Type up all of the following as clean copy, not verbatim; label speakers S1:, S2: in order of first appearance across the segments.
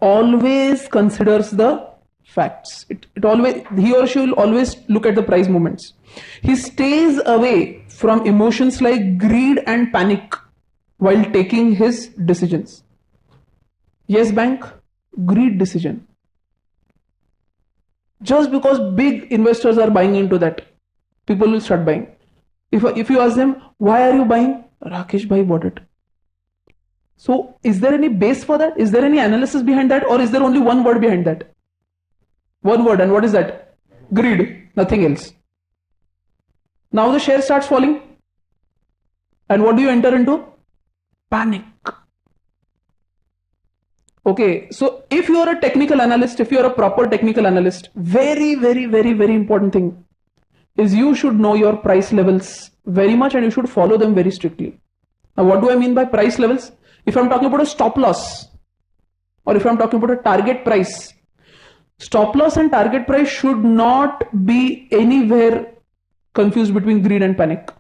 S1: always considers the facts. He or she will always look at the price movements. He stays away from emotions like greed and panic while taking his decisions. Yes bank, greed decision. Just because big investors are buying into that, people will start buying. If you ask them, why are you buying? Rakesh bhai bought it. So is there any base for that? Is there any analysis behind that? Or is there only one word behind that? One word, and what is that? Greed, nothing else. Now the share starts falling. And what do you enter into? Panic. Okay, so if you are a technical analyst, if you are a proper technical analyst, very important thing is you should know your price levels very much and you should follow them very strictly. Now what do I mean by price levels? If I'm talking about a stop loss, or if I'm talking about a target price, stop loss and target price should not be anywhere confused between greed and panic.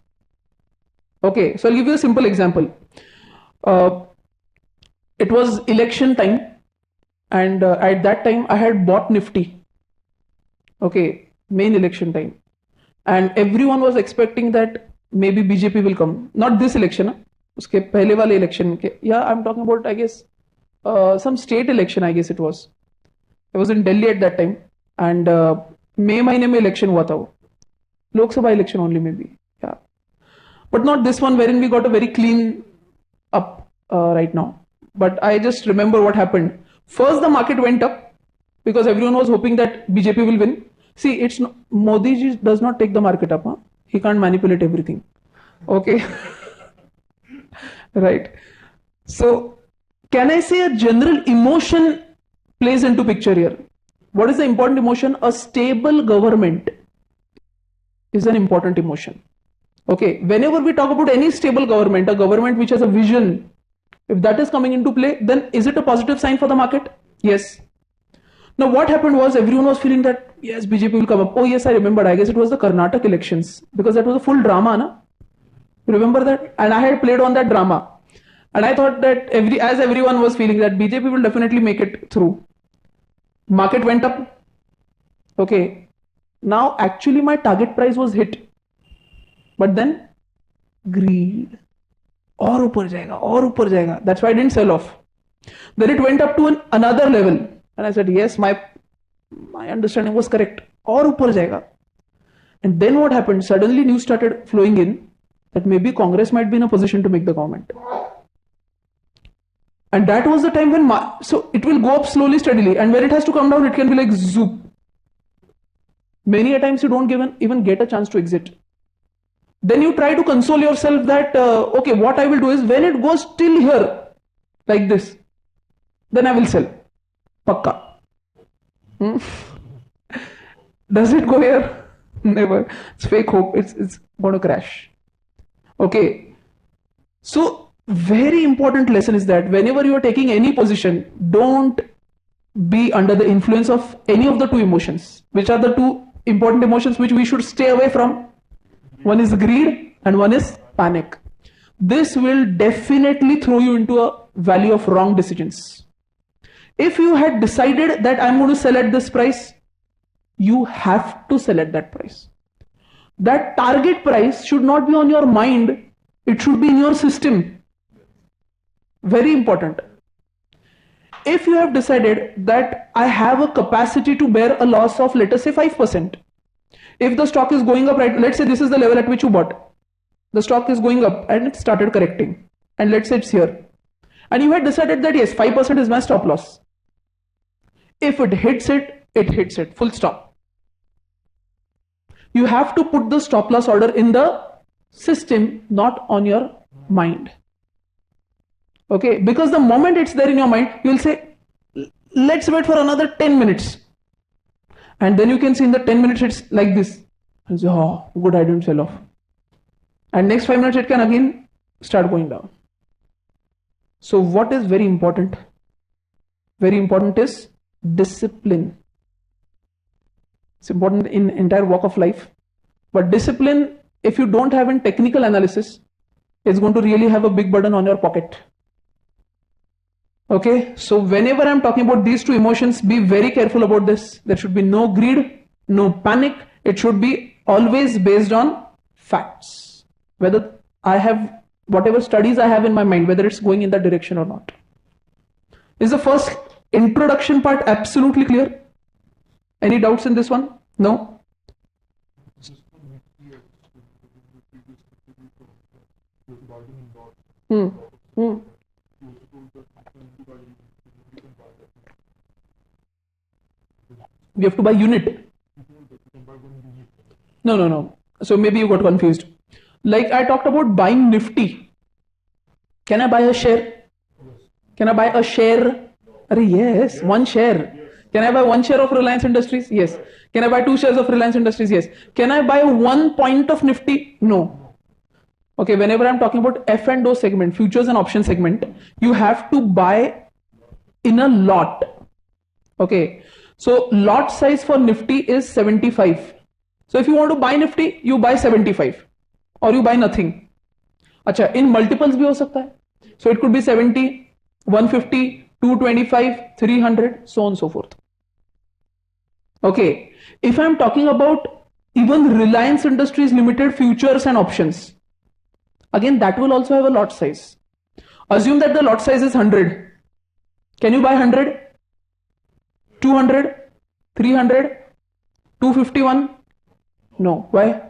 S1: Okay, so I'll give you a simple example. It was election time, and at that time I had bought Nifty. Okay, main election time, and everyone was expecting that maybe BJP will come. Not this election, uske pehle wale election ke. Yeah, I'm talking about, I guess, some state election, I guess it was. I was in Delhi at that time, and May mahine mein election hua tha wo. Lok Sabha election only maybe. Yeah, but not this one wherein we got a very clean up right now. But I just remember what happened. First the market went up because everyone was hoping that BJP will win. See, Modi ji does not take the market up. Huh? He can't manipulate everything. Okay. Right. So can I say a general emotion plays into picture here? What is the important emotion? A stable government is an important emotion. Okay. Whenever we talk about any stable government, a government which has a vision, if that is coming into play, then is it a positive sign for the market? Yes. Now what happened was everyone was feeling that yes, BJP will come up. Oh yes, I remembered. I guess it was the Karnataka elections, because that was a full drama, na? You remember that? And I had played on that drama. And I thought that as everyone was feeling that BJP will definitely make it through. Market went up. Okay. Now actually my target price was hit. But then greed. और ऊपर जाएगा. That's why I didn't sell off. Then it went up to another level, and I said, yes, my understanding was correct. और ऊपर जाएगा. And then what happened? Suddenly news started flowing in that maybe Congress might be in a position to make the government. And that was the time when, so it will go up slowly, steadily, and when it has to come down, it can be like zoop. Many a times you don't even get a chance to exit. Then you try to console yourself that, okay, what I will do is when it goes till here, like this, then I will sell. Pakka. Does it go here? Never. It's fake hope. It's going to crash. Okay. So, very important lesson is that whenever you are taking any position, don't be under the influence of any of the two emotions. Which are the two important emotions which we should stay away from? One is greed and one is panic. This will definitely throw you into a valley of wrong decisions. If you had decided that I'm going to sell at this price, you have to sell at that price. That target price should not be on your mind. It should be in your system. Very important. If you have decided that I have a capacity to bear a loss of, let us say, 5%. If the stock is going up, right, let's say this is the level at which you bought. The stock is going up and it started correcting. And let's say it's here. And you had decided that yes, 5% is my stop loss. If it hits it, it hits it. Full stop. You have to put the stop loss order in the system, not on your mind. Okay, because the moment it's there in your mind, you'll say, let's wait for another 10 minutes. And then you can see in the 10 minutes it's like this. And say, oh, good, I didn't sell off. And next 5 minutes it can again start going down. So what is very important? Very important is discipline. It's important in entire walk of life. But discipline, if you don't have in technical analysis, is going to really have a big burden on your pocket. Okay, so whenever I'm talking about these two emotions, be very careful about this. There should be no greed, no panic. It should be always based on facts. Whether I have whatever studies I have in my mind, whether it's going in that direction or not. Is the first introduction part absolutely clear? Any doubts in this one? No? We have to buy unit. No. So maybe you got confused. Like I talked about buying Nifty. Can I buy a share? Can I buy a share? Yes, one share. Can I buy one share of Reliance Industries? Yes. Can I buy 2 shares of Reliance Industries? Yes. Can I buy 1 point of Nifty? No. Okay, whenever I'm talking about F&O segment, futures and option segment, you have to buy in a lot. Okay, so lot size for Nifty is 75. So if you want to buy Nifty, you buy 75 or you buy nothing. Acha, in multiples bhi ho sakta hai. So it could be 70, 150, 225, 300, so on and so forth. Okay, if I'm talking about even Reliance Industries Limited futures and options, again that will also have a lot size. Assume that the lot size is 100. Can you buy 100? 200? 300? 251? No. Why?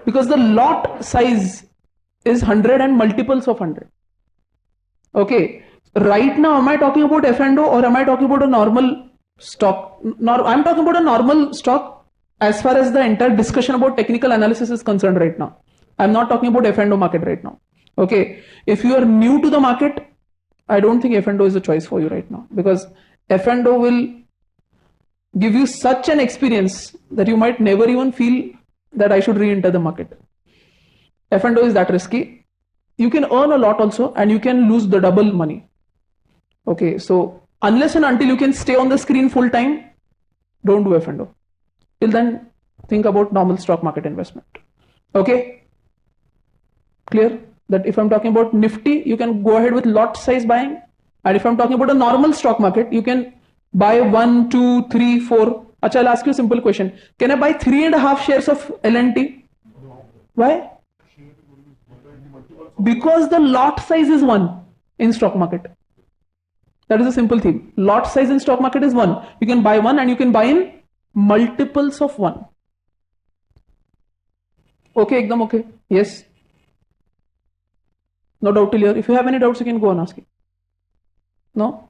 S1: Because the lot size is 100 and multiples of 100. Okay. Right now, am I talking about F&O or am I talking about a normal stock? I'm talking about a normal stock as far as the entire discussion about technical analysis is concerned right now. I'm not talking about F&O market right now. Okay. If you are new to the market, I don't think F&O is a choice for you right now, because F&O will give you such an experience that you might never even feel that I should re-enter the market. F&O is that risky. You can earn a lot also and you can lose the double money. Okay, so unless and until you can stay on the screen full time, don't do F&O. Till then, think about normal stock market investment. Okay, clear? That if I'm talking about Nifty, you can go ahead with lot size buying. And if I'm talking about a normal stock market, you can buy 1, 2, 3, 4. Achha, I'll ask you a simple question. Can I buy 3.5 shares of L&T? No. Why? Because the lot size is 1 in stock market. That is a simple thing. Lot size in stock market is 1. You can buy 1 and you can buy in multiples of 1. Okay, ekdam okay. Yes. No doubt till here. If you have any doubts, you can go and ask it. No?